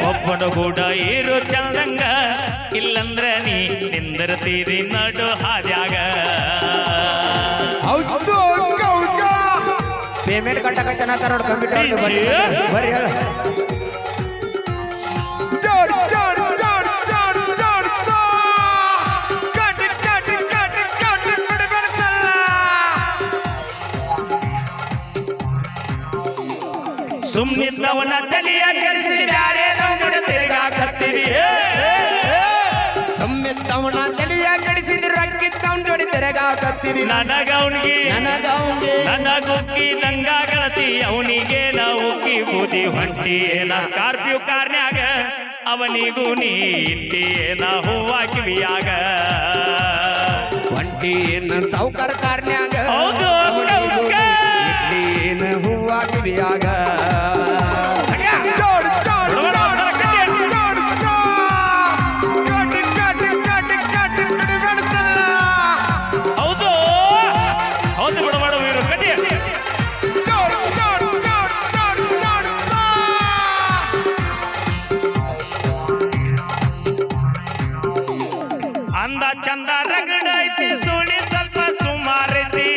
ಒಬ್ಬನು ಕೂಡ ಇರು ಚಂದಂಗ ಇಲ್ಲಂದ್ರ ನೀ ನಿಂದಿರ್ತೀರಿ ನಡು ಹಾದ್ಯಾಗ ಪೇಮೆಂಟ್ ಕಟ್ಟಕತ್ತನ ನೋಡಿ ಕಂಪ್ಯೂಟರ್ ಬರ್ರಿ ಹೇಳ ಸುಮ್ಮನಿದ್ದವನ ತಲೆಯ ಕೆಡಿಸಿ ಬ್ಯಾರೆ ನಮ್ಗುಡ ತಿರುಗಾಕತ್ತೀರಿ ಸುಮ್ಮಿದ್ದವನ ತಲೆಯ ಕೆಡಿಸಿದ್ರು ರಕ್ಕಿದ್ದವನ್ ಜೋಡಿ ತಿರುಗಾಕತ್ತೀರಿ ನನಗುಕ್ಕಿ ದಂಗ ಗಳತಿ ಅವನಿಗೆ ನಾವು ಉಕ್ಕಿ ಬೂದಿ ಹೊಂಟಿ ಏನ ಸ್ಕಾರ್ಪಿಯೋ ಕಾರ್ನ್ಯಾಗ ಅವನಿಗೂ ನೀ ಇಟ್ಟಿ ಏನ ಹೂವ ಕಿವಿಯಾಗ ಒಂಟಿ ಏನ ಸೌಕರ ಕಾರ್ನ್ಯಾಗ ಹೌದು ಏನ ಹೂವ ಕಿವಿಯಾಗ ಅಂದ ಚಂದ ರಗಡ ಐತಿ ಸುಳಿ ಸ್ವಲ್ಪ ಸುಮಾರೈತಿ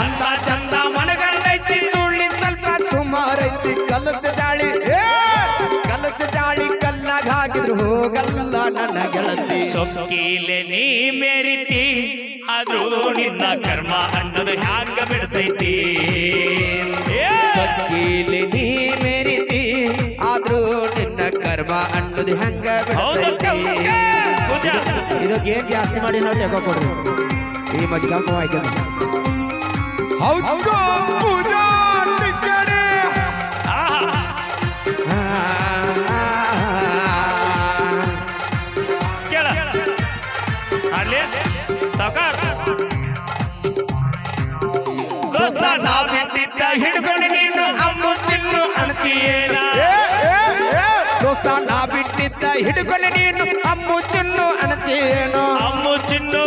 ಅಂದ ಚಂದ ಮನಗಂಡೈತಿ ಸುಳ್ಳಿ ಸ್ವಲ್ಪ ಸುಮಾರೈತಿ ಕಲಸ ಜಾಳಿ ಕಲ್ಲಾಗ ಹಾಕಿದ್ರು ಹೋಗಲ್ಲ ನನ್ನ ಗೆಳತಿ ಸೊಕ್ಕಿಲೆ ನೀ ಮೇರಿತಿ ಆದ್ರೂ ನಿನ್ನ ಕರ್ಮ ಅನ್ನೋದು ಹ್ಯಾಂಗ ಬಿಡ್ತೈತಿ ಸೊಕ್ಕಿಲೆ ನೀ ಮೇರಿತಿ ಆದ್ರೂ ನಿನ್ನ ಕರ್ಮ ಅನ್ನೋದು ಹೆಂಗ ಬಿಡ್ತೈತಿ ಇದು ಗೇಮ್ ಜಾಸ್ತಿ ಮಾಡಿ ನೋಡಿ ಎಗೋ ಕೊಡ್ರಿ ಈ ಮಜ್ಜಾಪ ಆಯ್ತು ಹೌದು ಪೂಜಾ ಟಿಕ್ಕಡಿ ಕೇಳ ಅಲ್ಲಿ ಸಾಕಾರ ದೋಸ್ತ ನಾ ಬಿಟ್ಟಿದ್ದ ಹಿಡ್ಕೊಂಡು ನೀನು ಅಮ್ಮು ಚಿನ್ನು ಅಂತೀಯೇನ ದೋಸ್ತ ನಾ ಬಿಟ್ಟಿದ್ದ ಹಿಡ್ಕೊಂಡು ನೀನು ಅಮ್ಮು ಚಿನ್ನು ಅಂತೀಯೇನು ಅಮ್ಮು ಚಿನ್ನು